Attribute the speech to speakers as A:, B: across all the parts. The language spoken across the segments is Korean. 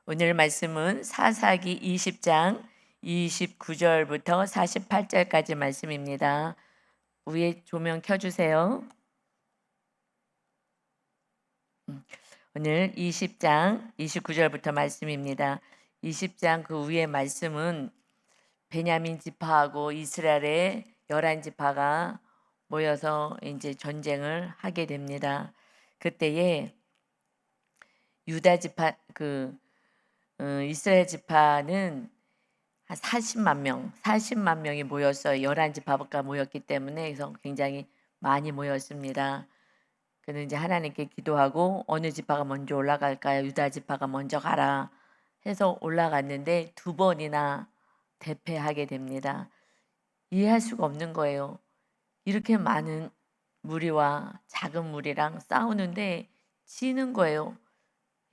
A: 오늘 말씀은 사사기 20장 29절부터 48절까지 말씀입니다. 위에 조명 켜주세요. 오늘 20장 29절부터 말씀입니다. 20장 그 위에 말씀은 베냐민 지파하고 이스라엘의 11지파가 모여서 이제 전쟁을 하게 됩니다. 그때에 유다 지파 이스라엘 지파는 한 40만 명이 모였어요. 11지파가 모였기 때문에 그래서 굉장히 많이 모였습니다. 그는 이제 하나님께 기도하고 어느 지파가 먼저 올라갈까요? 유다 지파가 먼저 가라 해서 올라갔는데 2번이나 대패하게 됩니다. 이해할 수가 없는 거예요. 이렇게 많은 무리와 작은 무리랑 싸우는데 지는 거예요.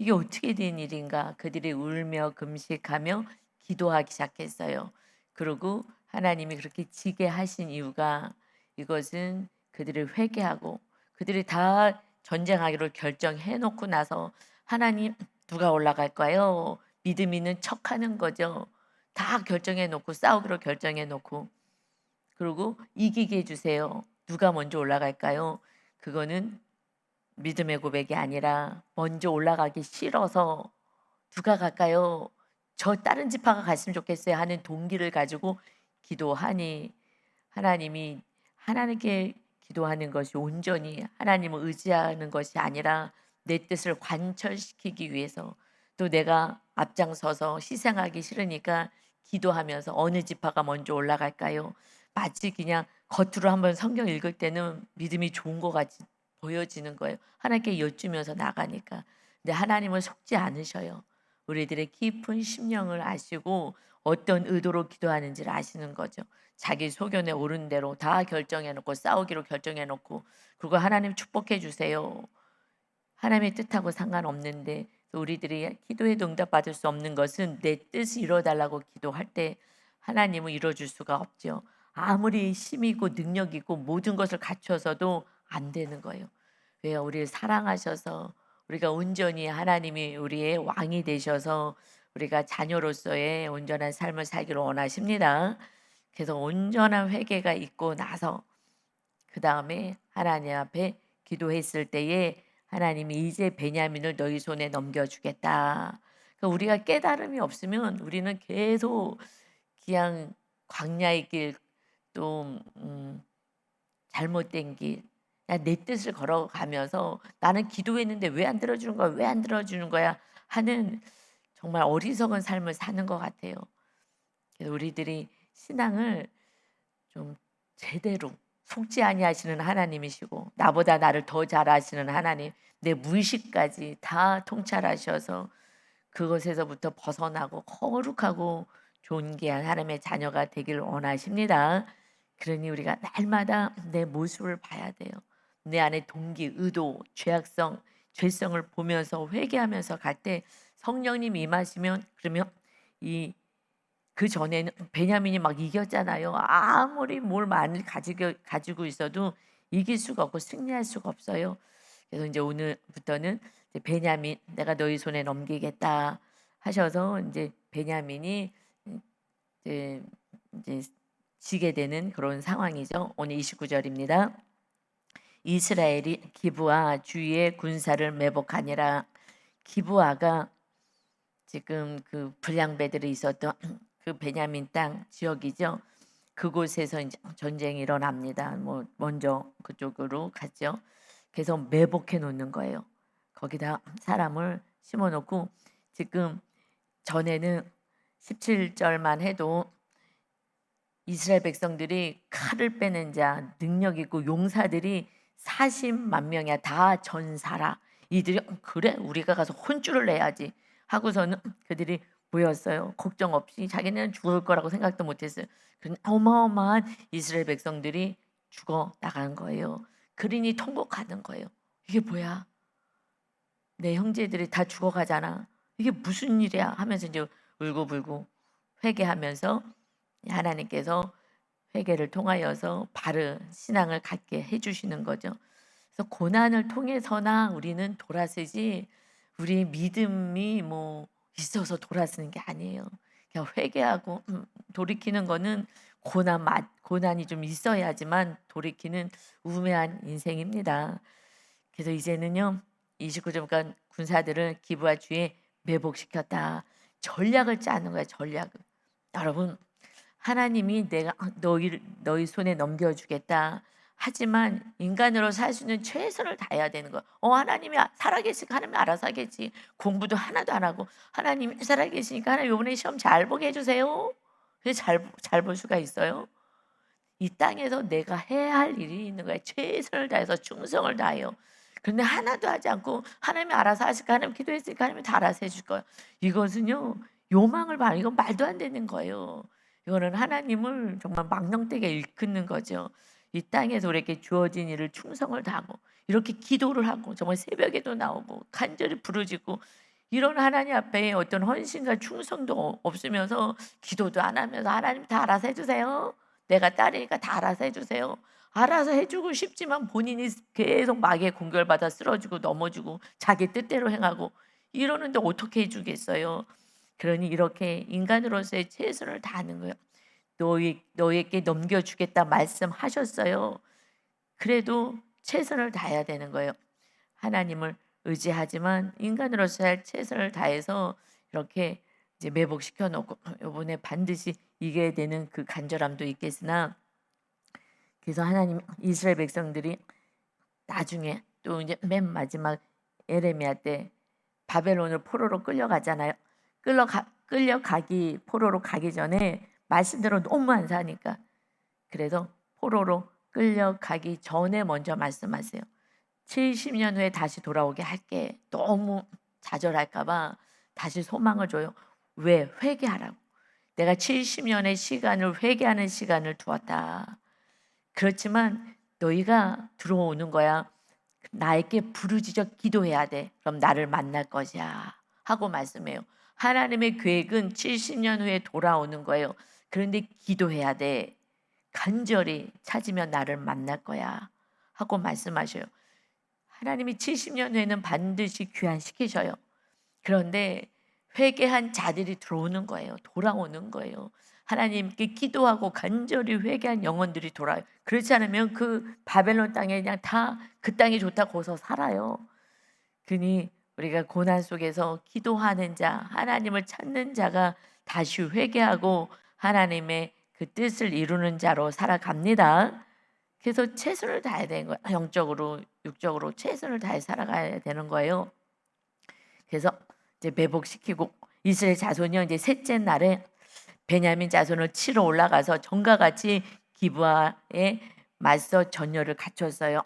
A: 이게 어떻게 된 일인가? 그들이 울며 금식하며 기도하기 시작했어요. 그리고 하나님이 그렇게 지게 하신 이유가 이것은 그들을 회개하고 그들이 다 전쟁하기로 결정해 놓고 나서 하나님 누가 올라갈까요? 믿음 있는 척하는 거죠. 다 결정해 놓고 싸우기로 결정해 놓고 그리고 이기게 해주세요. 누가 먼저 올라갈까요? 그거는 믿음의 고백이 아니라 먼저 올라가기 싫어서 누가 갈까요? 저 다른 지파가 갔으면 좋겠어요 하는 동기를 가지고 기도하니 하나님이 하나님께 기도하는 것이 온전히 하나님을 의지하는 것이 아니라 내 뜻을 관철시키기 위해서 또 내가 앞장서서 희생하기 싫으니까 기도하면서 어느 지파가 먼저 올라갈까요? 마치 그냥 겉으로 한번 성경 읽을 때는 믿음이 좋은 것 같이 보여지는 거예요. 하나님께 여쭈면서 나가니까. 근데 하나님은 속지 않으셔요. 우리들의 깊은 심령을 아시고 어떤 의도로 기도하는지를 아시는 거죠. 자기 소견에 오른 대로 다 결정해 놓고 싸우기로 결정해 놓고 그리고 하나님 축복해 주세요. 하나님의 뜻하고 상관없는데 우리들이 기도에도 응답받을 수 없는 것은 내 뜻을 이뤄달라고 기도할 때 하나님은 이뤄줄 수가 없죠. 아무리 힘이 있고 능력이 있고 모든 것을 갖춰서도 안 되는 거예요. 왜요? 우리를 사랑하셔서 우리가 온전히 하나님이 우리의 왕이 되셔서 우리가 자녀로서의 온전한 삶을 살기를 원하십니다. 그래서 온전한 회개가 있고 나서 그 다음에 하나님 앞에 기도했을 때에 하나님이 이제 베냐민을 너희 손에 넘겨주겠다. 그러니까 우리가 깨달음이 없으면 우리는 계속 그냥 광야의 길 또 잘못된 길 그냥 내 뜻을 걸어가면서 나는 기도했는데 왜 안 들어주는 거야? 왜 안 들어주는 거야? 하는 정말 어리석은 삶을 사는 것 같아요. 그래서 우리들이 신앙을 좀 제대로 속지 아니하시는 하나님이시고 나보다 나를 더 잘 아시는 하나님 내 무의식까지 다 통찰하셔서 그것에서부터 벗어나고 거룩하고 존귀한 하나님의 자녀가 되기를 원하십니다. 그러니 우리가 날마다 내 모습을 봐야 돼요. 내 안에 동기, 의도, 죄악성, 죄성을 보면서 회개하면서 갈 때 성령님 임하시면 그러면 이 그 전에는 베냐민이 막 이겼잖아요. 아무리 뭘 많이 가지고 있어도 이길 수가 없고 승리할 수가 없어요. 그래서 이제 오늘부터는 이제 베냐민 내가 너희 손에 넘기겠다 하셔서 이제 베냐민이 이제, 이제 지게 되는 그런 상황이죠. 오늘 29절입니다. 이스라엘이 기브아 주위의 군사를 매복하니라. 기브아가 지금 그 불량배들이 있었던 그 베냐민 땅 지역이죠. 그곳에서 이제 전쟁이 일어납니다. 뭐 먼저 그쪽으로 갔죠. 그래서 매복해 놓는 거예요. 거기다 사람을 심어 놓고 지금 전에는 17절만 해도 이스라엘 백성들이 칼을 빼는 자, 능력 있고 용사들이 40만 명이야. 다 전사라. 이들이 그래 우리가 가서 혼쭐을 내야지 하고서는 그들이 모였어요. 걱정 없이 자기는 죽을 거라고 생각도 못했어요. 그런 어마어마한 이스라엘 백성들이 죽어 나간 거예요. 그러니 통곡하는 거예요. 이게 뭐야? 내 형제들이 다 죽어가잖아. 이게 무슨 일이야? 하면서 이제 울고불고 회개하면서 하나님께서 회개를 통하여서 바른 신앙을 갖게 해주시는 거죠. 그래서 고난을 통해서나 우리는 돌아서지 우리 믿음이 뭐 있어서 돌아서는 게 아니에요. 그냥 회개하고 돌이키는 거는 고난이 좀 있어야지만 돌이키는 우매한 인생입니다. 그래서 이제는요 29년간 군사들을 기브와 주에 매복시켰다. 전략을 짜는 거야, 전략을. 여러분, 하나님이 내가 너희 손에 넘겨주겠다. 하지만 인간으로 살 수 있는 최선을 다해야 되는 거야. 하나님이 살아계시니까 하나님이 알아서 하겠지. 공부도 하나도 안 하고 하나님이 살아계시니까 하나님 이번에 시험 잘 보게 해주세요. 그래서 잘 볼 수가 있어요. 이 땅에서 내가 해야 할 일이 있는 거야. 최선을 다해서 충성을 다해요. 그런데 하나도 하지 않고 하나님이 알아서 하실까? 하나님 기도했으니까 하나님이 다 알아서 해줄 거예요. 이것은요 요망을 봐. 이건 말도 안 되는 거예요. 이거는 하나님을 정말 망령되게 일컫는 거죠. 이 땅에서 우리에게 주어진 일을 충성을 다하고 이렇게 기도를 하고 정말 새벽에도 나오고 간절히 부르짖고 이런 하나님 앞에 어떤 헌신과 충성도 없으면서 기도도 안 하면서 하나님 다 알아서 해주세요. 내가 딸이니까 다 알아서 해주세요. 알아서 해주고 싶지만 본인이 계속 마귀의 공격을 받아 쓰러지고 넘어지고 자기 뜻대로 행하고 이러는데 어떻게 해주겠어요. 그러니 이렇게 인간으로서의 최선을 다하는 거예요. 너에게 넘겨주겠다 말씀하셨어요. 그래도 최선을 다해야 되는 거예요. 하나님을 의지하지만 인간으로서의 최선을 다해서 이렇게 이제 매복시켜 놓고 이번에 반드시 이겨야 되는 그 간절함도 있겠으나 그래서 하나님 이스라엘 백성들이 나중에 또 이제 맨 마지막 에레미야 때 바벨론을 포로로 끌려가잖아요. 끌려가기 포로로 가기 전에 말씀대로 너무 안 사니까 그래서 포로로 끌려가기 전에 먼저 말씀하세요. 70년 후에 다시 돌아오게 할게. 너무 좌절할까 봐 다시 소망을 줘요. 왜? 회개하라고. 내가 70년의 시간을 회개하는 시간을 두었다. 그렇지만 너희가 들어오는 거야. 나에게 부르짖어 기도해야 돼. 그럼 나를 만날 것이야. 하고 말씀해요. 하나님의 계획은 70년 후에 돌아오는 거예요. 그런데 기도해야 돼. 간절히 찾으면 나를 만날 거야. 하고 말씀하셔요. 하나님이 70년 후에는 반드시 귀환시키셔요. 그런데 회개한 자들이 들어오는 거예요. 돌아오는 거예요. 하나님께 기도하고 간절히 회개한 영혼들이 돌아요. 그렇지 않으면 그 바벨론 땅에 그냥 다 그 땅이 좋다고 거기서 살아요. 그니 우리가 고난 속에서 기도하는 자, 하나님을 찾는 자가 다시 회개하고 하나님의 그 뜻을 이루는 자로 살아갑니다. 그래서 최선을 다해야 되는 거예요. 영적으로, 육적으로 최선을 다해 살아가야 되는 거예요. 그래서 이제 매복시키고 이스라엘 자손이 이제 셋째 날에 베냐민 자손을 치러 올라가서 전과 같이 기브아에 맞서 전열을 갖췄어요.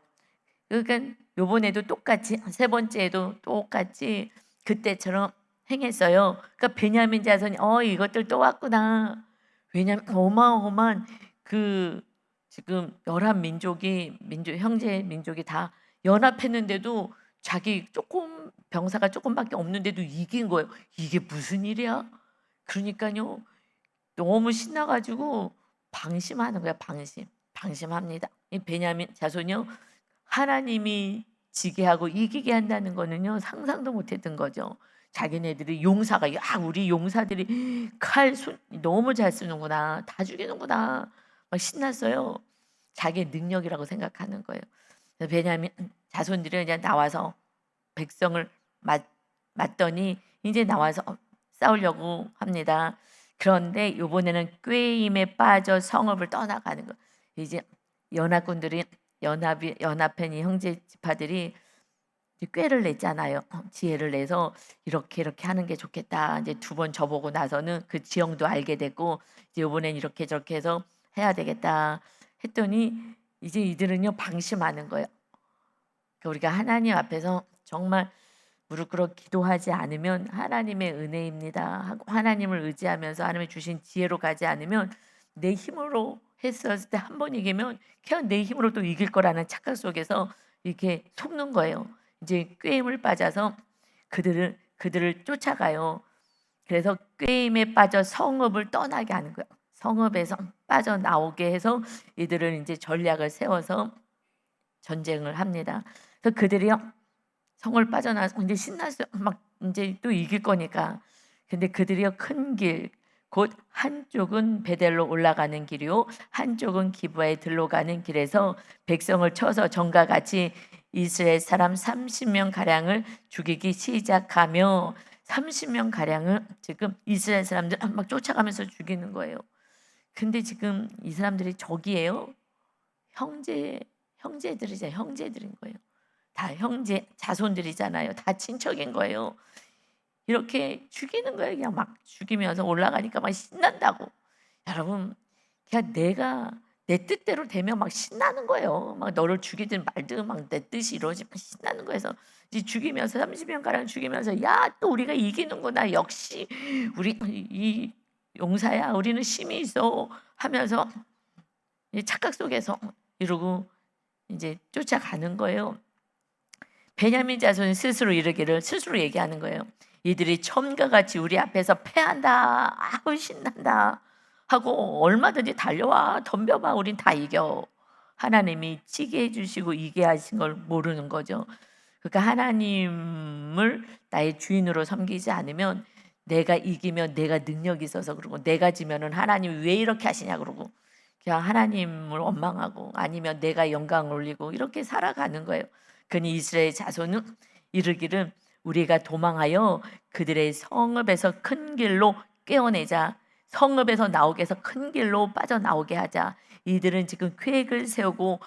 A: 그러니까 요번에도 똑같이 세 번째에도 똑같이 그때처럼 행했어요. 그러니까 베냐민 자손이 이것들 또 왔구나. 왜냐면 어마어마한 그 지금 11민족이 형제 민족이 다 연합했는데도 자기 조금 병사가 조금밖에 없는데도 이긴 거예요. 이게 무슨 일이야? 그러니까요. 너무 신나가지고 방심하는 거야. 방심합니다. 이 베냐민 자손이요. 하나님이 지게 하고 이기게 한다는 거는요. 상상도 못했던 거죠. 자기네들이 용사가 우리 용사들이 너무 잘 쓰는구나. 다 죽이는구나. 막 신났어요. 자기의 능력이라고 생각하는 거예요. 베냐민 자손들이 그냥 나와서 백성을 맞더니 이제 나와서 싸우려고 합니다. 그런데 이번에는 꾀임에 빠져 성읍을 떠나가는 거. 이제 연합군들이 연합한 이 형제 지파들이 꾀를 냈잖아요. 지혜를 내서 이렇게 하는 게 좋겠다. 이제 두 번 저보고 나서는 그 지형도 알게 됐고 이제 이번엔 이렇게 저렇게 해서 해야 되겠다 했더니 이제 이들은요 방심하는 거예요. 그러니까 우리가 하나님 앞에서 정말 무릎 꿇어 기도하지 않으면 하나님의 은혜입니다 하고 하나님을 의지하면서 하나님이 주신 지혜로 가지 않으면 내 힘으로 했었을 때 한 번 이기면 그냥 내 힘으로 또 이길 거라는 착각 속에서 이렇게 속는 거예요. 이제 꾀임을 빠져서 그들을 쫓아가요. 그래서 꾀임에 빠져 성읍을 떠나게 하는 거예요. 성읍에서 빠져나오게 해서 이들을 이제 전략을 세워서 전쟁을 합니다. 그래서 그들이요 성을 빠져나서 이제 신났어요. 막 이제 또 이길 거니까. 근데 그들이요 큰 길 곧 한쪽은 베델로 올라가는 길이요 한쪽은 기브아에 들러가는 길에서 백성을 쳐서 전과 같이 이스라엘 사람 30명 가량을 죽이기 시작하며 30명 가량을 지금 이스라엘 사람들 막 쫓아가면서 죽이는 거예요. 근데 지금 이 사람들이 적이에요. 형제들이잖아요. 형제들인 거예요. 다 형제 자손들이잖아요. 다 친척인 거예요. 이렇게 죽이는 거예요. 그냥 막 죽이면서 올라가니까 막 신난다고. 여러분, 그냥 내가 내 뜻대로 되면 막 신나는 거예요. 막 너를 죽이든 말든 막 내 뜻이 이루어지면 신나는 거예요. 그래서 이제 죽이면서 30명 가량 죽이면서 야, 또 우리가 이기는구나. 역시 우리 이 용사야. 우리는 힘이 있어. 하면서 이 착각 속에서 이러고 이제 쫓아가는 거예요. 베냐민 자손이 스스로 이르기를 스스로 얘기하는 거예요. 이들이 처음과 같이 우리 앞에서 패한다. 아우 신난다. 하고 얼마든지 달려와 덤벼봐. 우린 다 이겨. 하나님이 찌게 해주시고 이게 하신 걸 모르는 거죠. 그러니까 하나님을 나의 주인으로 섬기지 않으면 내가 이기면 내가 능력이 있어서 그러고 내가 지면은 하나님이 왜 이렇게 하시냐 그러고 그냥 하나님을 원망하고 아니면 내가 영광을 올리고 이렇게 살아가는 거예요. 그니 이스라엘 자손은 이르기를 우리가 도망하여 그들의 성읍에서 큰 길로 깨어내자. 성읍에서 나오게 해서 큰 길로 빠져나오게 하자. 이들은 지금 계획을 세우고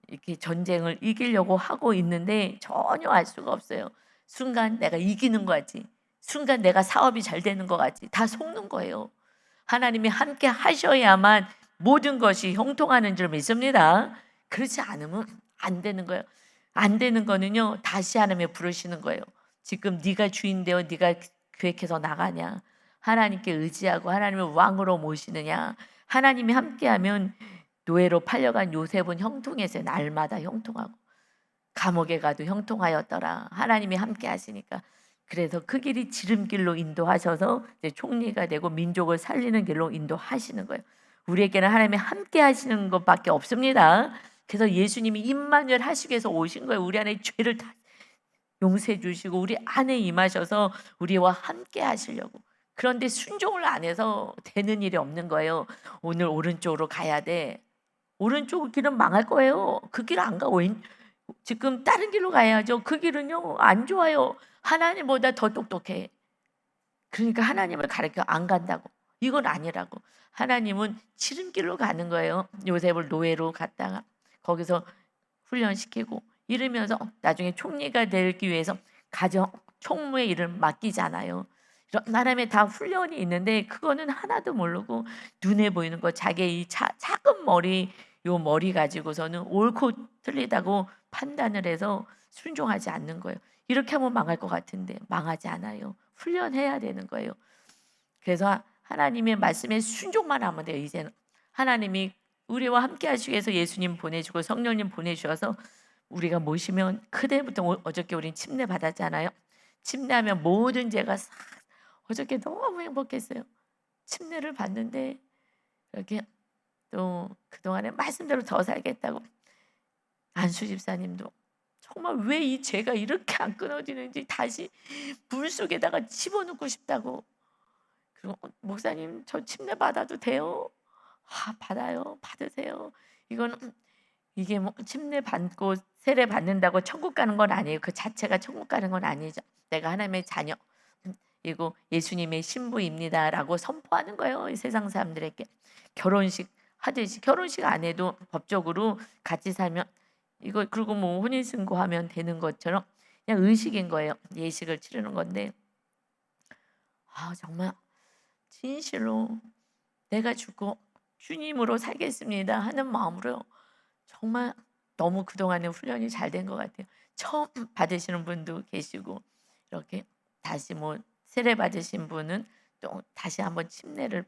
A: 이렇게 전쟁을 이기려고 하고 있는데 전혀 알 수가 없어요. 순간 내가 이기는 거지. 순간 내가 사업이 잘 되는 거 같지. 다 속는 거예요. 하나님이 함께 하셔야만 모든 것이 형통하는 줄 믿습니다. 그렇지 않으면 안 되는 거예요. 안 되는 거는요. 다시 하나님이 부르시는 거예요. 지금 네가 주인 되어 네가 계획해서 나가냐. 하나님께 의지하고 하나님을 왕으로 모시느냐. 하나님이 함께하면 노예로 팔려간 요셉은 형통했어요. 날마다 형통하고 감옥에 가도 형통하였더라. 하나님이 함께 하시니까. 그래서 그 길이 지름길로 인도하셔서 이제 총리가 되고 민족을 살리는 길로 인도하시는 거예요. 우리에게는 하나님이 함께 하시는 것밖에 없습니다. 그래서 예수님이 임마누엘 하시기 위해서 오신 거예요. 우리 안에 죄를 다 용서해 주시고 우리 안에 임하셔서 우리와 함께 하시려고. 그런데 순종을 안 해서 되는 일이 없는 거예요. 오늘 오른쪽으로 가야 돼. 오른쪽 길은 망할 거예요. 그 길 안 가고 지금 다른 길로 가야죠. 그 길은요 안 좋아요. 하나님보다 더 똑똑해. 그러니까 하나님을 가르쳐 안 간다고. 이건 아니라고. 하나님은 지름길로 가는 거예요. 요셉을 노예로 갔다가 거기서 훈련시키고 이러면서 나중에 총리가 되기 위해서 가정 총무의 일을 맡기잖아요. 이런 나름의 다 훈련이 있는데 그거는 하나도 모르고 눈에 보이는 거 자기의 이 작은 머리 요 머리 가지고서는 옳고 틀리다고 판단을 해서 순종하지 않는 거예요. 이렇게 하면 망할 것 같은데 망하지 않아요. 훈련해야 되는 거예요. 그래서 하나님의 말씀에 순종만 하면 돼요. 이제는 하나님이 우리와 함께 하시기 위해서 예수님 보내주고 성령님 보내주셔서 우리가 모시면 그때부터 어저께 우린 침례 받았잖아요. 침례하면 모든 죄가 싹 어저께 너무 행복했어요. 침례를 받는데 이렇게 또 그동안에 말씀대로 더 살겠다고 안수 집사님도 정말 왜 이 죄가 이렇게 안 끊어지는지 다시 물 속에다가 집어넣고 싶다고. 그리고 목사님 저 침례 받아도 돼요? 아 받아요. 받으세요. 이거는 이게 뭐 침례 받고 세례 받는다고 천국 가는 건 아니에요. 그 자체가 천국 가는 건 아니죠. 내가 하나님의 자녀 이고 예수님의 신부입니다라고 선포하는 거예요. 이 세상 사람들에게. 결혼식 하듯이 결혼식 안 해도 법적으로 같이 살면 이거 그리고 뭐 혼인신고하면 되는 것처럼 그냥 의식인 거예요. 예식을 치르는 건데 아 정말 진실로 내가 죽고 주님으로 살겠습니다 하는 마음으로 정말 너무 그동안에 훈련이 잘 된 것 같아요. 처음 받으시는 분도 계시고 이렇게 다시 뭐 세례 받으신 분은 또 다시 한번 침례를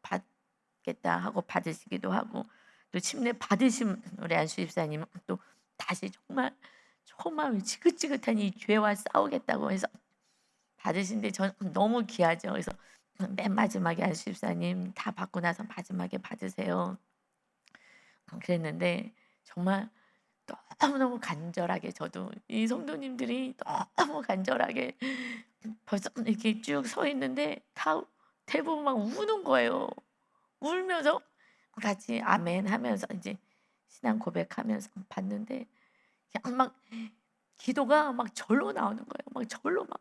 A: 받겠다 하고 받으시기도 하고 또 침례 받으신 우리 안수 집사님은 또 다시 정말 지긋지긋한 이 죄와 싸우겠다고 해서 받으신데 전 너무 귀하죠. 그래서 맨 마지막에 안수 집사님 다 받고 나서 마지막에 받으세요. 그랬는데 정말 너무너무 간절하게 저도 이 성도님들이 너무 간절하게 벌써 이렇게 쭉 서 있는데 다 대부분 막 우는 거예요. 울면서 같이 아멘 하면서 이제 신앙 고백하면서 봤는데 그냥 막 기도가 막 절로 나오는 거예요. 막 절로 막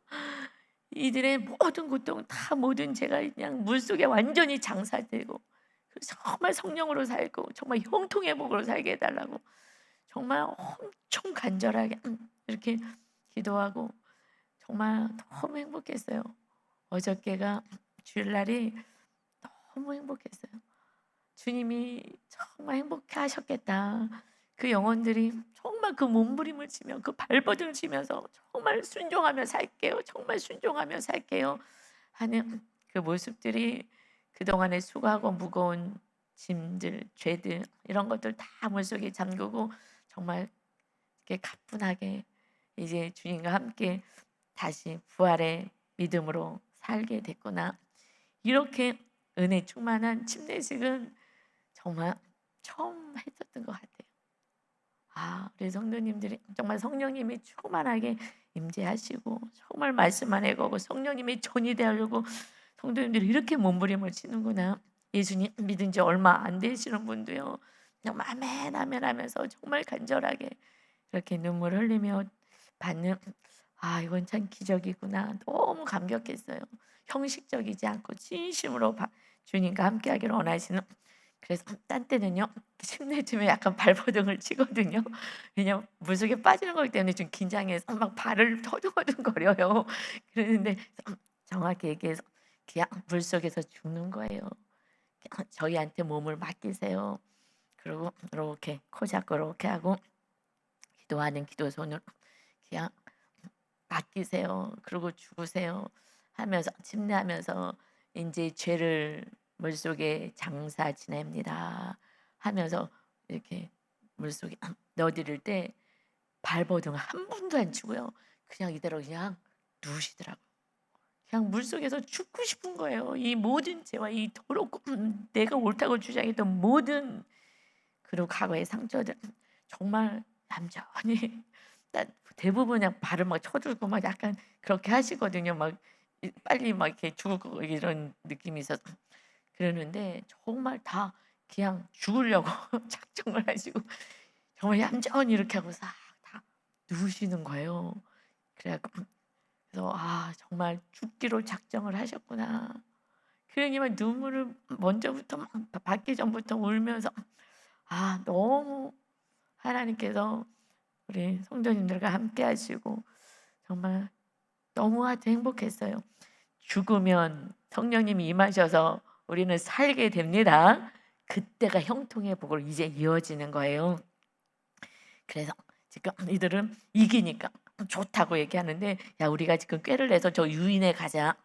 A: 이들의 모든 고통 다 모든 제가 그냥 물속에 완전히 장사되고 정말 성령으로 살고 정말 형통 회복으로 살게 해달라고 정말 엄청 간절하게 이렇게 기도하고 정말 너무 행복했어요. 어저께가 주일날이 너무 행복했어요. 주님이 정말 행복해 하셨겠다. 그 영혼들이 정말 그 몸부림을 치며 그 발버둥 치면서 정말 순종하며 살게요. 정말 순종하며 살게요. 하는 그 모습들이 그동안에 수고하고 무거운 짐들, 죄들 이런 것들 다 물속에 잠그고 정말 이렇게 가뿐하게 이제 주님과 함께 다시 부활의 믿음으로 살게 됐구나. 이렇게 은혜 충만한 침례식은 정말 처음 했었던 것 같아요. 우리 성도님들이 정말 성령님이 충만하게 임재하시고 정말 말씀만 해가고 성령님이 전이 되려고 성도님들이 이렇게 몸부림을 치는구나. 예수님 믿은 지 얼마 안 되시는 분도요. 정말 아멘 아멘 하면서 정말 간절하게 이렇게 눈물 흘리며 받는 이건 참 기적이구나. 너무 감격했어요. 형식적이지 않고 진심으로 주님과 함께하기를 원하시는. 그래서 딴 때는요 침례주면 약간 발버둥을 치거든요. 왜냐면 물속에 빠지는 거기 때문에 좀 긴장해서 막 발을 터둥터둥거려요. 그러는데 정확히 얘기해서 그냥 물속에서 죽는 거예요. 그냥 저희한테 몸을 맡기세요. 그리고 이렇게 코 잡고 이렇게 하고 기도하는 기도손으로 그냥 맡기세요. 그리고 죽으세요 하면서 침례하면서 이제 죄를 물속에 장사 지냅니다 하면서 이렇게 물속에 넣어드릴 때 발버둥 한 분도 안 치고요. 그냥 이대로 그냥 누우시더라고요. 그냥 물속에서 죽고 싶은 거예요. 이 모든 죄와 이 더럽고 내가 옳다고 주장했던 모든 그리고 과거의 상처들 정말 얌전히 대부분 그냥 발을 막 쳐들고 막 약간 그렇게 하시거든요. 막 빨리 막 이렇게 죽을 거 이런 느낌이 있어서 그러는데 정말 다 그냥 죽으려고 작정을 하시고 정말 얌전히 이렇게 하고 싹 다 누우시는 거예요. 그래서 정말 죽기로 작정을 하셨구나. 그러니만 눈물을 먼저부터 막 받기 전부터 울면서 너무 하나님께서 우리 성도님들과 함께 하시고 정말 너무 아주 행복했어요. 죽으면 성령님이 임하셔서 우리는 살게 됩니다. 그때가 형통의 복으로 이제 이어지는 거예요. 그래서 지금 이들은 이기니까 좋다고 얘기하는데 우리가 지금 꾀를 내서 저 유인에 가자.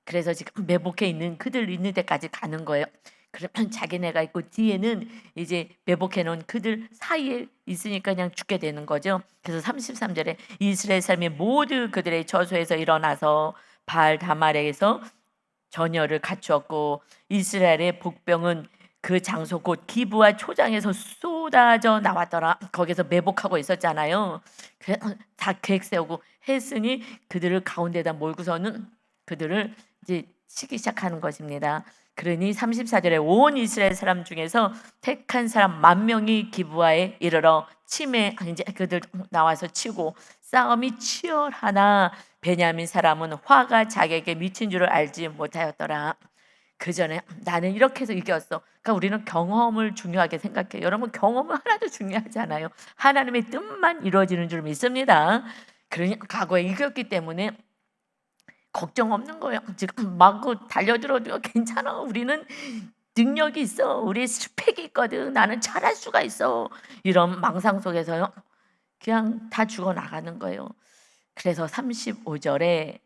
A: 그래서 지금 매복해 있는 그들 있는 데까지 가는 거예요. 그러면 자기네가 있고 뒤에는 이제 매복해 놓은 그들 사이에 있으니까 그냥 죽게 되는 거죠. 그래서 33절에 이스라엘 사람이 모두 그들의 저소에서 일어나서 바알 다말에서 전열을 갖추었고 이스라엘의 복병은 그 장소 곧 기브와 초장에서 쏟아져 나왔더라. 거기서 매복하고 있었잖아요. 다 계획 세우고 했으니 그들을 가운데다 몰고서는 그들을 이제 치기 시작하는 것입니다. 그러니 34절에 온 이스라엘 사람 중에서 택한 사람 10,000명이 기브아에 이르러 치매 이제 그들 나와서 치고 싸움이 치열하나 베냐민 사람은 화가 자기에게 미친 줄을 알지 못하였더라. 그 전에 나는 이렇게 해서 이겼어. 그러니까 우리는 경험을 중요하게 생각해요. 여러분 경험은 하나도 중요하지 않아요. 하나님의 뜻만 이루어지는 줄 믿습니다. 그러니 과거에 이겼기 때문에 걱정 없는 거예요. 지금 막 달려들어도 괜찮아. 우리는 능력이 있어. 우리 스펙이 있거든. 나는 잘할 수가 있어. 이런 망상 속에서요. 그냥 다 죽어나가는 거예요. 그래서 35절에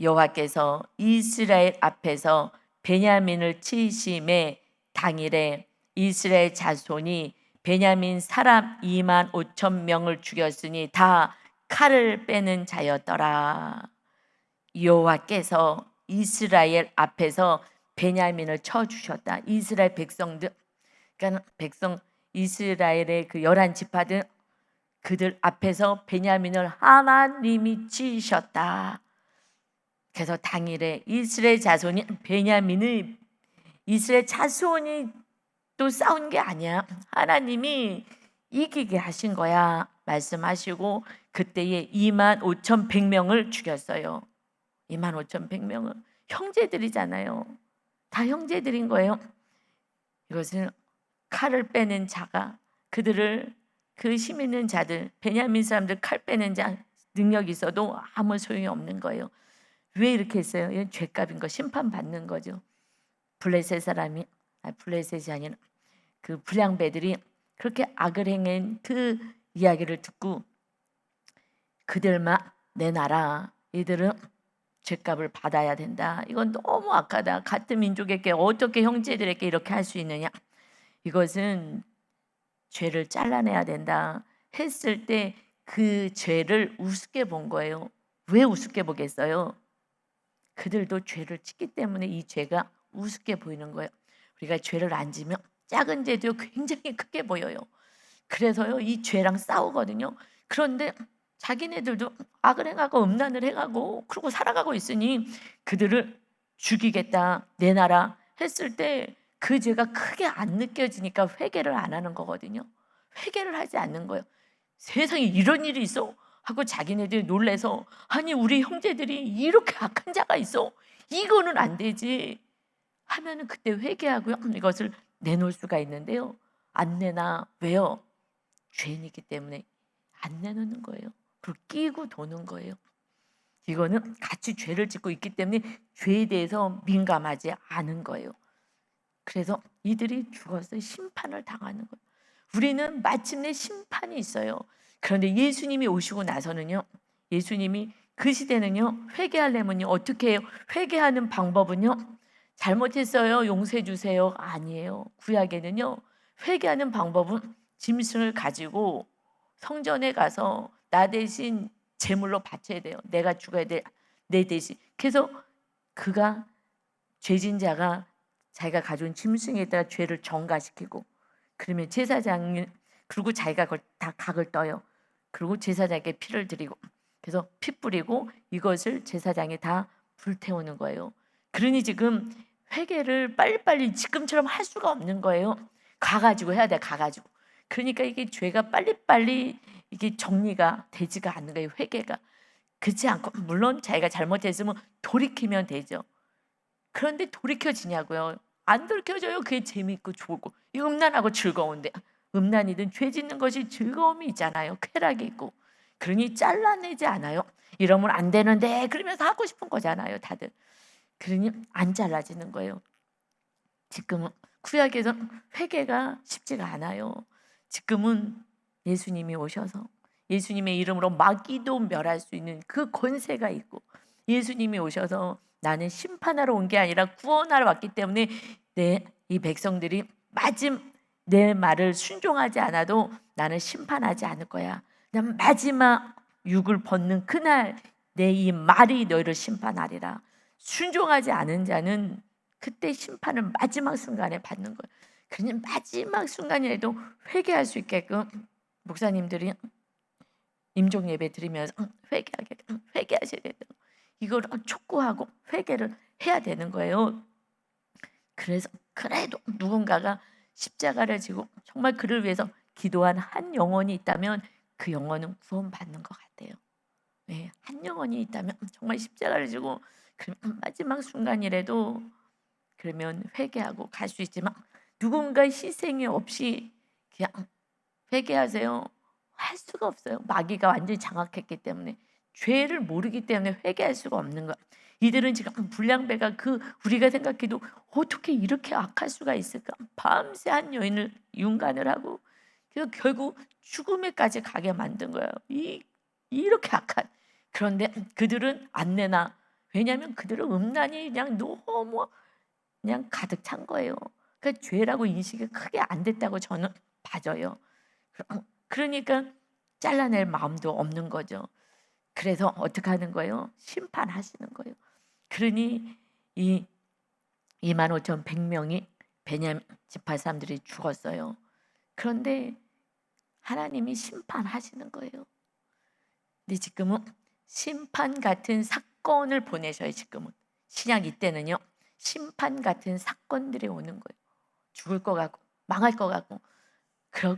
A: 여호와께서 이스라엘 앞에서 베냐민을 치심에 당일에 이스라엘 자손이 베냐민 사람 25,000명을 죽였으니 다 칼을 빼는 자였더라. 여호와께서 이스라엘 앞에서 베냐민을 쳐 주셨다. 이스라엘 백성들, 그러니까 백성 이스라엘의 그 11 지파들 그들 앞에서 베냐민을 하나님이 치셨다. 그래서 당일에 이스라엘 자손이 또 싸운 게 아니야. 하나님이 이기게 하신 거야 말씀하시고 그때에 25,100명을 죽였어요. 25,100명은 형제들이잖아요. 다 형제들인 거예요. 이것은 칼을 빼는 자가 그 힘 있는 자들, 베냐민 사람들 칼 빼는 자 능력이 있어도 아무 소용이 없는 거예요. 왜 이렇게 했어요? 이건 죄값인 거, 심판받는 거죠. 블레셋이 아니라 그 불량배들이 그렇게 악을 행한 그 이야기를 듣고 그들만 내놔라. 이들은 죄값을 받아야 된다. 이건 너무 악하다. 같은 민족에게 어떻게 형제들에게 이렇게 할 수 있느냐. 이것은 죄를 잘라내야 된다 했을 때 그 죄를 우습게 본 거예요. 왜 우습게 보겠어요? 그들도 죄를 짓기 때문에 이 죄가 우습게 보이는 거예요. 우리가 죄를 안 지면 작은 죄도 굉장히 크게 보여요. 그래서요 이 죄랑 싸우거든요. 그런데 자기네들도 악을 행하고 음란을 행하고 그러고 살아가고 있으니 그들을 죽이겠다 내놔라 했을 때 그 죄가 크게 안 느껴지니까 회개를 안 하는 거거든요. 회개를 하지 않는 거예요. 세상에 이런 일이 있어? 하고 자기네들이 놀래서 아니 우리 형제들이 이렇게 악한 자가 있어? 이거는 안 되지 하면은 그때 회개하고요 이것을 내놓을 수가 있는데요. 안 내나 왜요? 죄인이기 때문에 안 내놓는 거예요. 그리고 끼고 도는 거예요. 이거는 같이 죄를 짓고 있기 때문에 죄에 대해서 민감하지 않은 거예요. 그래서 이들이 죽어서 심판을 당하는 거예요. 우리는 마침내 심판이 있어요. 그런데 예수님이 오시고 나서는요. 예수님이 그 시대는요. 회개하려면요. 어떻게 해요? 회개하는 방법은요. 잘못했어요. 용서해 주세요. 아니에요. 구약에는요. 회개하는 방법은 짐승을 가지고 성전에 가서 나 대신 제물로 바쳐야 돼요. 내가 죽어야 돼. 내 대신. 그래서 그가 죄진 자가 자기가 가져온 짐승에다가 죄를 전가시키고 그러면 제사장이 그리고 자기가 그걸 다 각을 떠요. 그리고 제사장에게 피를 드리고 그래서 피 뿌리고 이것을 제사장이 다 불태우는 거예요. 그러니 지금 회개를 빨리빨리 지금처럼 할 수가 없는 거예요. 가가지고 해야 돼. 가가지고. 그러니까 이게 죄가 빨리빨리 이게 정리가 되지가 않는 거예요. 회개가. 그렇지 않고 물론 자기가 잘못했으면 돌이키면 되죠. 그런데 돌이켜지냐고요? 안 돌이켜져요. 그게 재미있고 좋고 이 음란하고 즐거운데 음란이든 죄 짓는 것이 즐거움이 있잖아요. 쾌락이 있고 그러니 잘라내지 않아요. 이러면 안 되는데 그러면서 하고 싶은 거잖아요. 다들. 그러니 안 잘라지는 거예요. 지금은 구약에서 회개가 쉽지가 않아요. 지금은 예수님이 오셔서 예수님의 이름으로 마귀도 멸할 수 있는 그 권세가 있고 예수님이 오셔서 나는 심판하러 온 게 아니라 구원하러 왔기 때문에 이 백성들이 내 말을 순종하지 않아도 나는 심판하지 않을 거야. 난 마지막 육을 벗는 그날 내 이 말이 너희를 심판하리라. 순종하지 않은 자는 그때 심판을 마지막 순간에 받는 거예요. 그러니 마지막 순간이라도 회개할 수 있게끔 목사님들이 임종 예배 드리면서 회개하셔야 된다. 이걸 촉구하고 회개를 해야 되는 거예요. 그래서 그래도 누군가가 십자가를 지고 정말 그를 위해서 기도한 한 영혼이 있다면 그 영혼은 구원받는 것 같아요. 네, 한 영혼이 있다면 정말 십자가를 지고 그러면 마지막 순간이라도 그러면 회개하고 갈 수 있지만 누군가 희생이 없이 그냥 회개하세요. 할 수가 없어요. 마귀가 완전히 장악했기 때문에 죄를 모르기 때문에 회개할 수가 없는 거야. 이들은 지금 불량배가 우리가 생각해도 어떻게 이렇게 악할 수가 있을까? 밤새 한 여인을 윤간을 하고 그래서 결국 죽음에까지 가게 만든 거예요. 이렇게 악한. 그런데 그들은 안 내나. 왜냐하면 그들은 음란이 그냥 너무 그냥 가득 찬 거예요. 그러니까 죄라고 인식이 크게 안 됐다고 저는 봐져요. 그러니까 잘라낼 마음도 없는 거죠. 그래서 어떻게 하는 거예요? 심판하시는 거예요. 그러니 이 25,100명이 베냐민 지파 사람들이 죽었어요. 그런데 하나님이 심판하시는 거예요. 근데 지금은 심판 같은 사건을 보내셔요. 지금은 신약 이때는요, 심판 같은 사건들이 오는 거예요. 죽을 것 같고 망할 것 같고,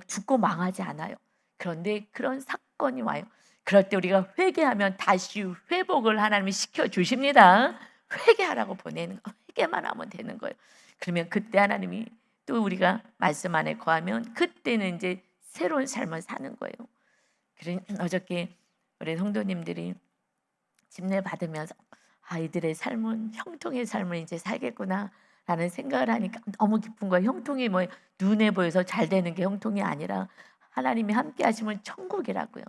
A: 죽고 망하지 않아요. 그런데 그런 사건이 와요. 그럴 때 우리가 회개하면 다시 회복을 하나님이 시켜주십니다. 회개하라고 보내는 거, 회개만 하면 되는 거예요. 그러면 그때 하나님이 또 우리가 말씀 안에 거하면 그때는 이제 새로운 삶을 사는 거예요. 그래, 어저께 우리 성도님들이 집례 받으면서 이들의 삶은 형통의 삶을 이제 살겠구나 라는 생각을 하니까 너무 기쁜 거예요. 형통이 뭐 눈에 보여서 잘 되는 게 형통이 아니라 하나님이 함께 하시면 천국이라고요.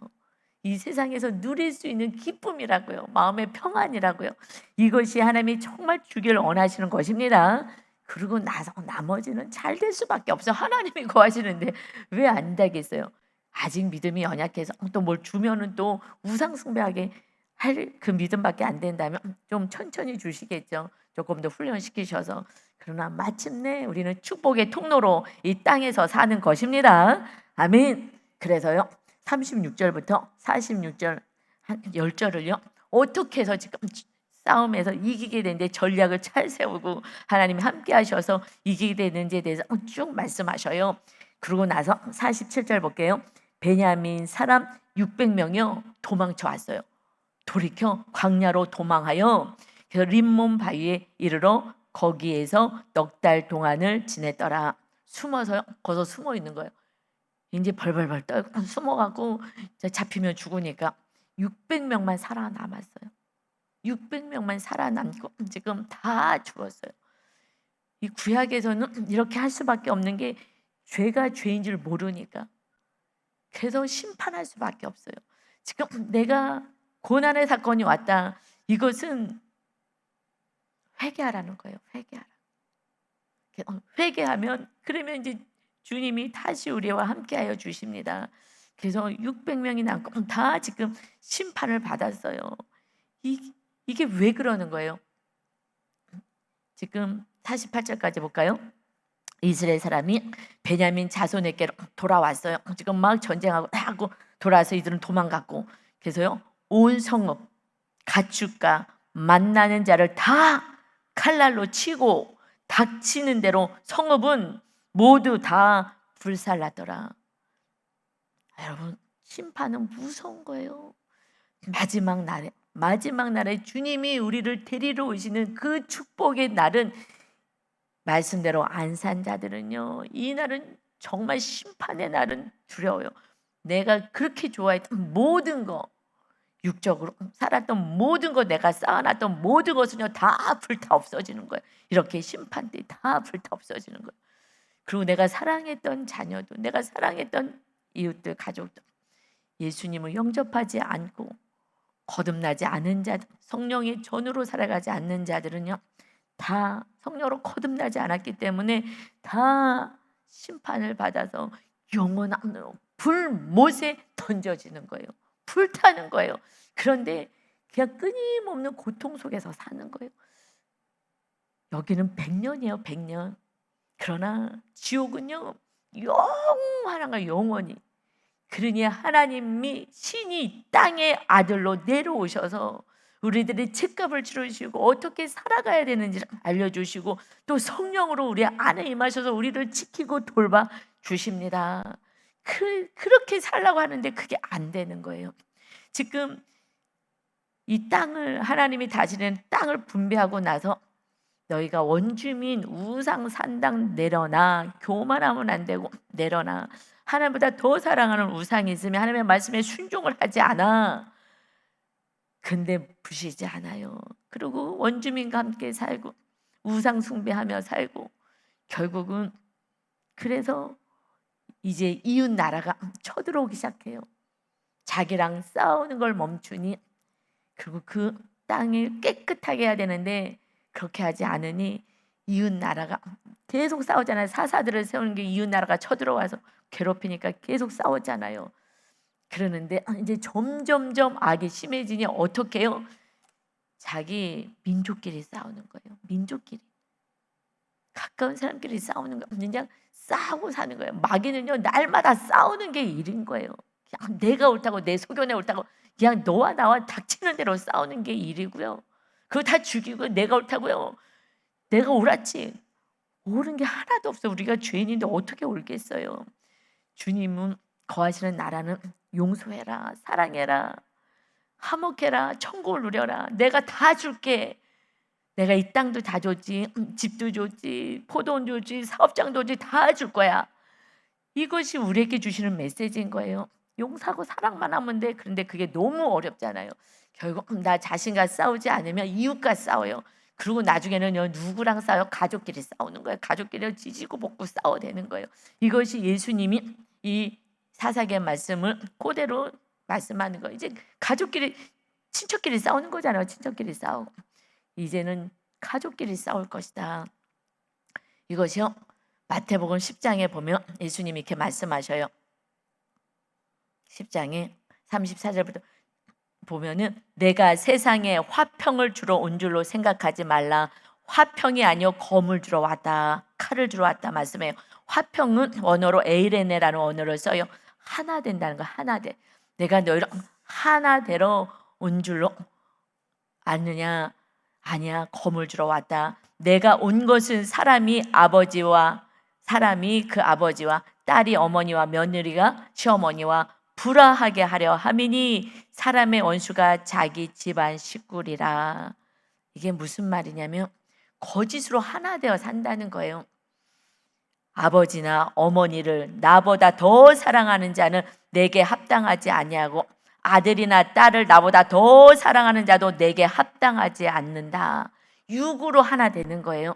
A: 이 세상에서 누릴 수 있는 기쁨이라고요. 마음의 평안이라고요. 이것이 하나님이 정말 주기를 원하시는 것입니다. 그러고 나서 나머지는 잘 될 수밖에 없어. 하나님이 거하시는데 왜 안 되겠어요? 아직 믿음이 연약해서 또 뭘 주면은 또 우상 숭배하게 할 그 믿음밖에 안 된다면 좀 천천히 주시겠죠. 조금 더 훈련시키셔서. 그러나 마침내 우리는 축복의 통로로 이 땅에서 사는 것입니다. 아멘. 그래서요, 36절부터 46절 한 10절을요 어떻게 해서 지금 싸움에서 이기게 되는데 전략을 잘 세우고 하나님이 함께 하셔서 이기게 되는지에 대해서 쭉 말씀하셔요. 그러고 나서 47절 볼게요. 베냐민 사람 600명이요 도망쳐 왔어요. 돌이켜 광야로 도망하여 그래서 림몬 바위에 이르러 거기에서 넉 달 동안을 지냈더라. 숨어서요, 거기서 숨어 있는 거예요. 이제 벌벌벌 떨고 숨어가고 잡히면 죽으니까 600명만 살아남았어요. 600명만 살아남고 지금 다 죽었어요. 이 구약에서는 이렇게 할 수밖에 없는 게 죄가 죄인 줄 모르니까. 그래서 심판할 수밖에 없어요. 지금 내가 고난의 사건이 왔다. 이것은 회개하라는 거예요. 회개하면 그러면 이제 주님이 다시 우리와 함께하여 주십니다. 그래서 600명이 남고 다 지금 심판을 받았어요. 이게 왜 그러는 거예요? 지금 48절까지 볼까요? 이스라엘 사람이 베냐민 자손에게로 돌아왔어요. 지금 막 전쟁하고 하고 돌아와서 이들은 도망갔고, 그래서요 온 성읍 가축과 만나는 자를 다 칼날로 치고 닥치는 대로 성읍은 모두 다 불살랐더라. 여러분, 심판은 무서운 거예요. 마지막 날에 주님이 우리를 데리러 오시는 그 축복의 날은, 말씀대로 안 산 자들은요, 이 날은 정말 심판의 날은 두려워요. 내가 그렇게 좋아했던 모든 거, 육적으로 살았던 모든 거, 내가 쌓아놨던 모든 것은요 다 불타 없어지는 거예요. 이렇게 심판 때 다 불타 없어지는 거예요. 그리고 내가 사랑했던 자녀도, 내가 사랑했던 이웃들, 가족들, 예수님을 영접하지 않고 거듭나지 않은 자들, 성령의 전으로 살아가지 않는 자들은요 다 성령으로 거듭나지 않았기 때문에 다 심판을 받아서 영원한 불못에 던져지는 거예요. 불타는 거예요. 그런데 그냥 끊임없는 고통 속에서 사는 거예요. 여기는 100년이에요. 100년. 그러나 지옥은요 영원한 거예요. 영원히. 그러니 하나님이 신이 땅의 아들로 내려오셔서 우리들의 책값을 치르시고 어떻게 살아가야 되는지 알려주시고 또 성령으로 우리 안에 임하셔서 우리를 지키고 돌봐 주십니다. 그렇게 살라고 하는데 그게 안 되는 거예요. 지금 이 땅을, 하나님이 다시는 땅을 분배하고 나서 너희가 원주민 우상 산당 내려놔. 교만하면 안 되고 내려놔. 하나님보다 더 사랑하는 우상이 있으면 하나님의 말씀에 순종을 하지 않아. 근데 부시지 않아요. 그리고 원주민과 함께 살고 우상 숭배하며 살고, 결국은 그래서 이제 이웃 나라가 쳐들어오기 시작해요. 자기랑 싸우는 걸 멈추니, 그리고 그 땅을 깨끗하게 해야 되는데 그렇게 하지 않으니 이웃 나라가 계속 싸우잖아요. 사사들을 세우는 게 이웃 나라가 쳐들어와서 괴롭히니까 계속 싸웠잖아요. 그러는데 이제 점점점 악이 심해지니 어떻게 해요? 자기 민족끼리 싸우는 거예요. 민족끼리. 가까운 사람끼리 싸우는 거 그냥 싸우고 사는 거예요. 마귀는요 날마다 싸우는 게 일인 거예요. 그냥 내가 옳다고 내 소견에 옳다고 그냥 너와 나와 닥치는 대로 싸우는 게 일이고요. 그거 다 죽이고 내가 옳다고요. 내가 옳았지. 옳은 게 하나도 없어. 우리가 죄인인데 어떻게 옳겠어요. 주님은 거하시는 나라는 용서해라, 사랑해라, 화목해라, 천국을 누려라. 내가 다 줄게. 내가 이 땅도 다 줬지, 집도 줬지, 포도원 줬지, 사업장도 줬지, 다 줄 거야. 이것이 우리에게 주시는 메시지인 거예요. 용서하고 사랑만 하면 돼. 그런데 그게 너무 어렵잖아요. 결국 나 자신과 싸우지 않으면 이웃과 싸워요. 그리고 나중에는요 누구랑 싸워요? 가족끼리 싸우는 거예요. 가족끼리 지지고 볶고 싸워대는 거예요. 이것이 예수님이 이 사사기의 말씀을 그대로 말씀하는 거예요. 이제 가족끼리 친척끼리 싸우는 거잖아요. 친척끼리 싸우고 이제는 가족끼리 싸울 것이다. 이것이요 마태복음 10장에 보면 예수님이 이렇게 말씀하셔요. 10장에 34절부터 보면은 내가 세상에 화평을 주러 온 줄로 생각하지 말라. 화평이 아니요 검을 주러 왔다. 칼을 주러 왔다 말씀해요. 화평은 원어로 에이레네라는 원어를 써요. 하나 된다는 거 하나 돼. 내가 너희를 하나 되러 온 줄로 아느냐? 아니야 검을 주러 왔다. 내가 온 것은 사람이 그 아버지와 딸이 어머니와 며느리가 시어머니와 불화하게 하려 함이니 사람의 원수가 자기 집안 식구리라. 이게 무슨 말이냐면 거짓으로 하나 되어 산다는 거예요. 아버지나 어머니를 나보다 더 사랑하는 자는 내게 합당하지 아니하고 아들이나 딸을 나보다 더 사랑하는 자도 내게 합당하지 않는다. 육으로 하나 되는 거예요.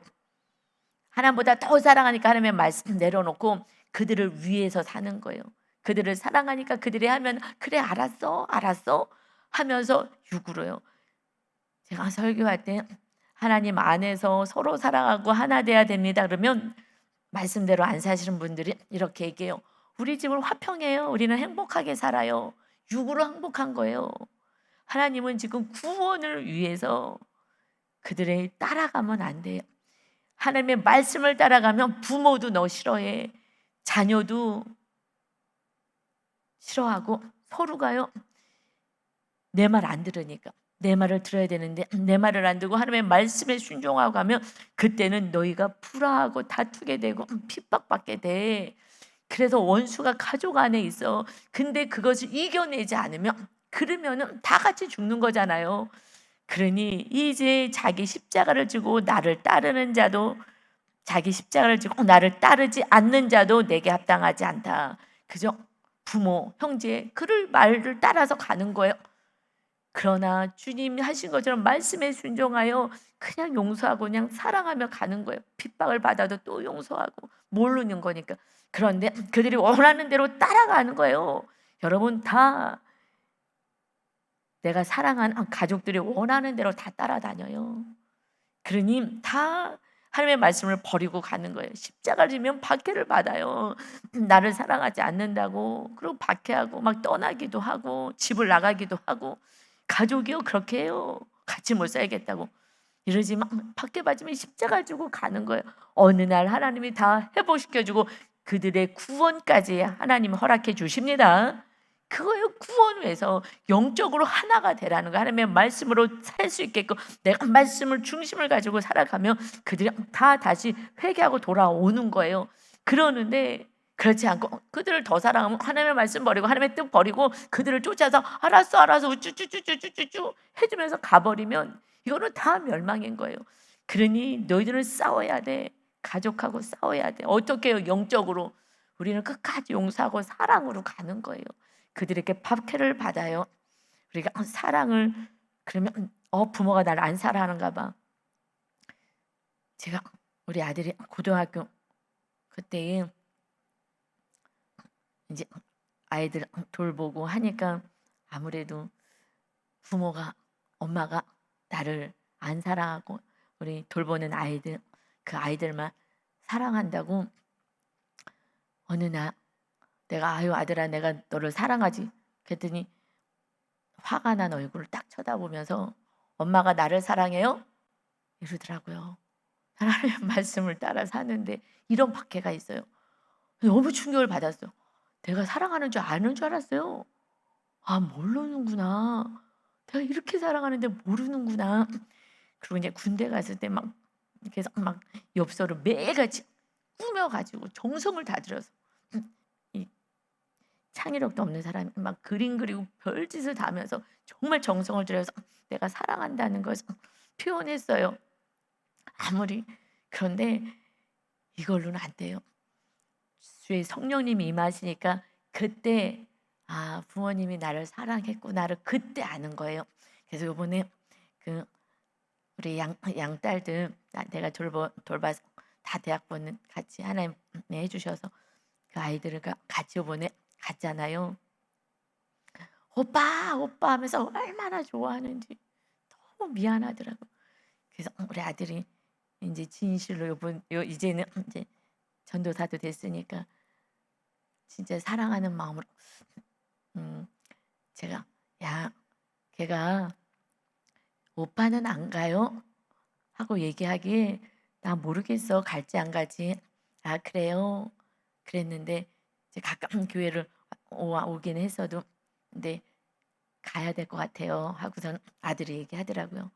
A: 하나님보다 더 사랑하니까 하나님의 말씀 내려놓고 그들을 위해서 사는 거예요. 그들을 사랑하니까 그들이 하면 그래 알았어 하면서 육으로요. 제가 설교할 때 하나님 안에서 서로 사랑하고 하나 돼야 됩니다. 그러면 말씀대로 안 사시는 분들이 이렇게 얘기해요. 우리 집은 화평해요. 우리는 행복하게 살아요. 육으로 행복한 거예요. 하나님은 지금 구원을 위해서 그들을 따라가면 안 돼요. 하나님의 말씀을 따라가면 부모도 너 싫어해. 자녀도 싫어하고 서로가요. 내 말 안 들으니까 내 말을 들어야 되는데 내 말을 안 듣고 하나님의 말씀에 순종하고 가면 그때는 너희가 불화하고 다투게 되고 핍박받게 돼. 그래서 원수가 가족 안에 있어. 근데 그것을 이겨내지 않으면 그러면은 다 같이 죽는 거잖아요. 그러니 이제 자기 십자가를 지고 나를 따르는 자도 자기 십자가를 지고 나를 따르지 않는 자도 내게 합당하지 않다. 그죠? 부모, 형제 그를 말을 따라서 가는 거예요. 그러나 주님이 하신 것처럼 말씀에 순종하여 그냥 용서하고 그냥 사랑하며 가는 거예요. 핍박을 받아도 또 용서하고 모르는 거니까. 그런데 그들이 원하는 대로 따라가는 거예요. 여러분 다 내가 사랑하는 가족들이 원하는 대로 다 따라다녀요. 그러니 다 하나님의 말씀을 버리고 가는 거예요. 십자가를 지면 박해를 받아요. 나를 사랑하지 않는다고. 그리고 박해하고 막 떠나기도 하고 집을 나가기도 하고 가족이요 그렇게 해요. 같이 못 살겠다고. 이러지 막 박해받으면 십자가를 주고 가는 거예요. 어느 날 하나님이 다 회복시켜주고 그들의 구원까지 하나님 허락해 주십니다. 그거요 구원을 위해서 영적으로 하나가 되라는 거. 하나님의 말씀으로 살 수 있게끔 내가 말씀을 중심을 가지고 살아가면 그들이 다 다시 회개하고 돌아오는 거예요. 그러는데 그렇지 않고 그들을 더 사랑하면 하나님의 말씀 버리고 하나님의 뜻 버리고 그들을 쫓아서 알았어 우쭈쭈쭈쭈쭈쭈 해주면서 가버리면 이거는 다 멸망인 거예요. 그러니 너희들은 싸워야 돼. 가족하고 싸워야 돼. 어떻게 해요? 영적으로 우리는 끝까지 용서하고 사랑으로 가는 거예요. 그들에게 박해를 받아요. 우리가 사랑을 그러면 부모가 나를 안 사랑하는가 봐. 제가 우리 아들이 고등학교 그때에 이제 아이들 돌보고 하니까 아무래도 부모가 엄마가 나를 안 사랑하고 우리 돌보는 아이들 그 아이들만 사랑한다고 어느 날 내가 아유 아들아 내가 너를 사랑하지 그랬더니 화가 난 얼굴을 딱 쳐다보면서 엄마가 나를 사랑해요? 이러더라고요. 하나님의 말씀을 따라 사는데 이런 박해가 있어요. 너무 충격을 받았어요. 내가 사랑하는 줄 아는 줄 알았어요. 아, 모르는구나. 내가 이렇게 사랑하는데 모르는구나. 그리고 이제 군대 갔을 때 막 계속 막 엽서를 매일같이 꾸며가지고 정성을 다 들여서 이 창의력도 없는 사람이 막 그림 그리고 별짓을 다 하면서 정말 정성을 들여서 내가 사랑한다는 것을 표현했어요. 아무리 그런데 이걸로는 안 돼요. 주의 성령님이 임하시니까 그때 아, 부모님이 나를 사랑했구나를 그때 아는 거예요. 그래서 이번에 그 우리 양 딸들 내가 돌봐서 다 대학번은 같이 하나님 해주셔서 그 아이들을 같이 이번에 갔잖아요. 오빠 오빠 하면서 얼마나 좋아하는지 너무 미안하더라고. 그래서 우리 아들이 이제 진실로 이제는 이제 전도사도 됐으니까 진짜 사랑하는 마음으로 제가 야 걔가 오빠는 안 가요? 하고 얘기하기에 나 모르겠어 갈지 안 갈지. 아 그래요? 그랬는데 이제 가까운 교회를 오긴 했어도 근데 가야 될 것 같아요 하고선 아들이 얘기하더라고요.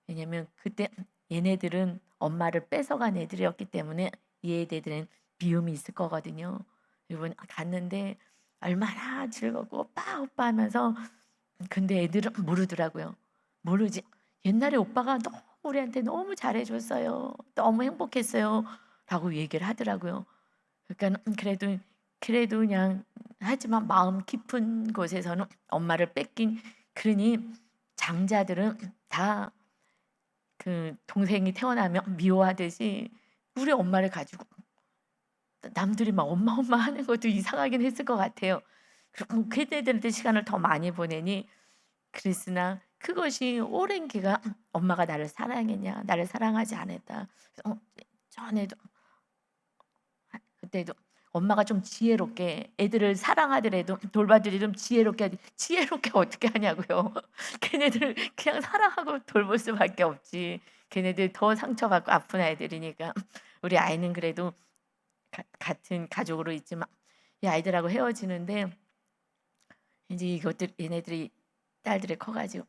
A: 왜냐면 그때 얘네들은 엄마를 뺏어간 애들이었기 때문에 이 애들은 미움이 있을 거거든요. 이번 갔는데 얼마나 즐겁고 오빠 오빠 하면서 근데 애들은 모르더라고요. 모르지. 옛날에 오빠가 너무 우리한테 너무 잘해줬어요. 너무 행복했어요. 라고 얘기를 하더라고요. 그러니까 그래도 그냥 하지만 마음 깊은 곳에서는 엄마를 뺏긴 그러니 장자들은 다 그 동생이 태어나면 미워하듯이 우리 엄마를 가지고 남들이 막 엄마 엄마 하는 것도 이상하긴 했을 것 같아요. 그리고 그때들한테 시간을 더 많이 보내니 그랬으나 그것이 오랜 기간 엄마가 나를 사랑했냐 나를 사랑하지 않았다. 전에도 그때도 엄마가 좀 지혜롭게 애들을 사랑하더라도 돌봐들이 좀 지혜롭게 어떻게 하냐고요. 걔네들 그냥 사랑하고 돌볼 수밖에 없지. 걔네들 더 상처받고 아픈 아이들이니까 우리 아이는 그래도 같은 가족으로 있지만 이 아이들하고 헤어지는데 이제 이것들 얘네들이 딸들이 커가지고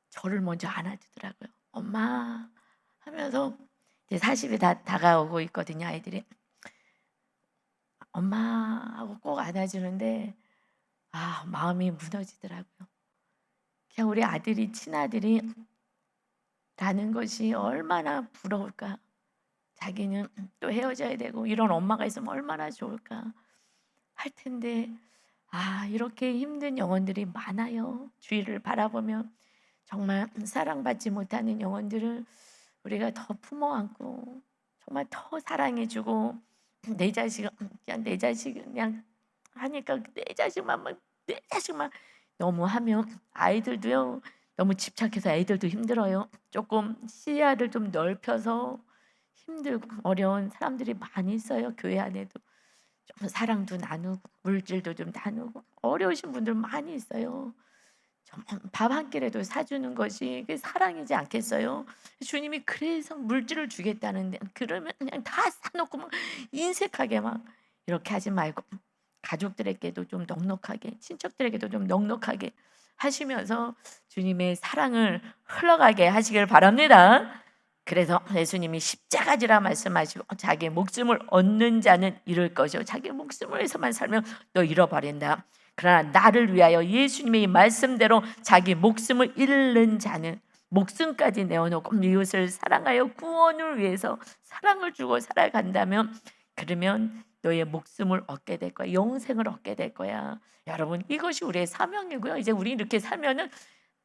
A: 저를 먼저 안아주더라고요. 엄마 하면서 이제 40이 다 다가오고 있거든요 아이들이. 엄마하고 꼭 안아주는데 아 마음이 무너지더라고요. 그냥 우리 아들이 친아들이 라는 것이 얼마나 부러울까. 자기는 또 헤어져야 되고 이런 엄마가 있으면 얼마나 좋을까 할 텐데 아 이렇게 힘든 영혼들이 많아요. 주위를 바라보면 정말 사랑받지 못하는 영혼들을 우리가 더 품어 안고 정말 더 사랑해주고 내 자식 그냥 하니까 내 자식만 너무 하면 아이들도요 너무 집착해서 애들도 힘들어요. 조금 시야를 좀 넓혀서 힘들고 어려운 사람들이 많이 있어요. 교회 안에도 좀 사랑도 나누고 물질도 좀 나누고 어려우신 분들 많이 있어요. 밥 한 끼라도 사주는 것이 그게 사랑이지 않겠어요? 주님이 그래서 물질을 주겠다는데 그러면 그냥 다 사놓고 막 인색하게 막 이렇게 하지 말고 가족들에게도 좀 넉넉하게 친척들에게도 좀 넉넉하게 하시면서 주님의 사랑을 흘러가게 하시길 바랍니다. 그래서 예수님이 십자가지라 말씀하시고 자기의 목숨을 얻는 자는 잃을 것이요 자기의 목숨을 위해서만 살면 너 잃어버린다. 그러나 나를 위하여 예수님의 말씀대로 자기 목숨을 잃는 자는 목숨까지 내어놓고 이웃을 사랑하여 구원을 위해서 사랑을 주고 살아간다면 그러면 너의 목숨을 얻게 될 거야. 영생을 얻게 될 거야. 여러분 이것이 우리의 사명이고요. 이제 우리 이렇게 살면은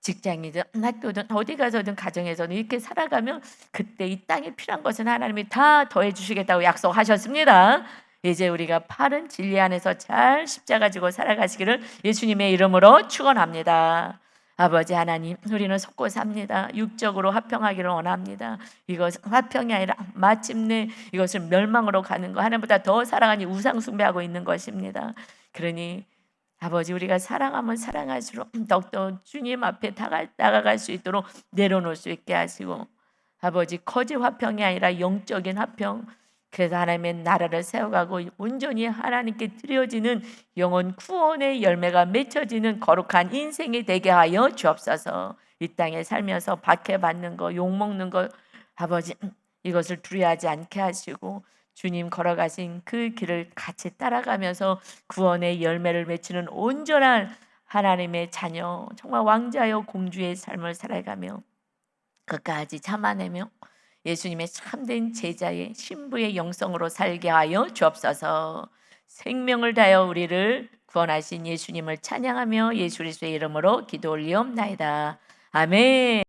A: 직장이든 학교든 어디 가서든 가정에서는 이렇게 살아가면 그때 이 땅에 필요한 것은 하나님이 다 더해 주시겠다고 약속하셨습니다. 이제 우리가 바른 진리 안에서 잘 십자가 지고 살아가시기를 예수님의 이름으로 축원합니다. 아버지 하나님, 우리는 속고 삽니다. 육적으로 화평하기를 원합니다. 이것은 화평이 아니라 마침내 이것은 멸망으로 가는 거 하나님보다 더 사랑하니 우상 숭배하고 있는 것입니다. 그러니 아버지 우리가 사랑하면 사랑할수록 더욱더 주님 앞에 나아갈 수 있도록 내려놓을 수 있게 하시고 아버지 거짓 화평이 아니라 영적인 화평, 그래서 하나님의 나라를 세워가고 온전히 하나님께 드려지는 영혼 구원의 열매가 맺혀지는 거룩한 인생이 되게 하여 주옵소서. 이 땅에 살면서 박해받는 거, 욕먹는 거 아버지 이것을 두려워하지 않게 하시고 주님 걸어가신 그 길을 같이 따라가면서 구원의 열매를 맺히는 온전한 하나님의 자녀, 정말 왕자여 공주의 삶을 살아가며 끝까지 참아내며 예수님의 참된 제자의 신부의 영성으로 살게 하여 주옵소서. 생명을 다하여 우리를 구원하신 예수님을 찬양하며 예수 그리스도의 이름으로 기도 올리옵나이다. 아멘.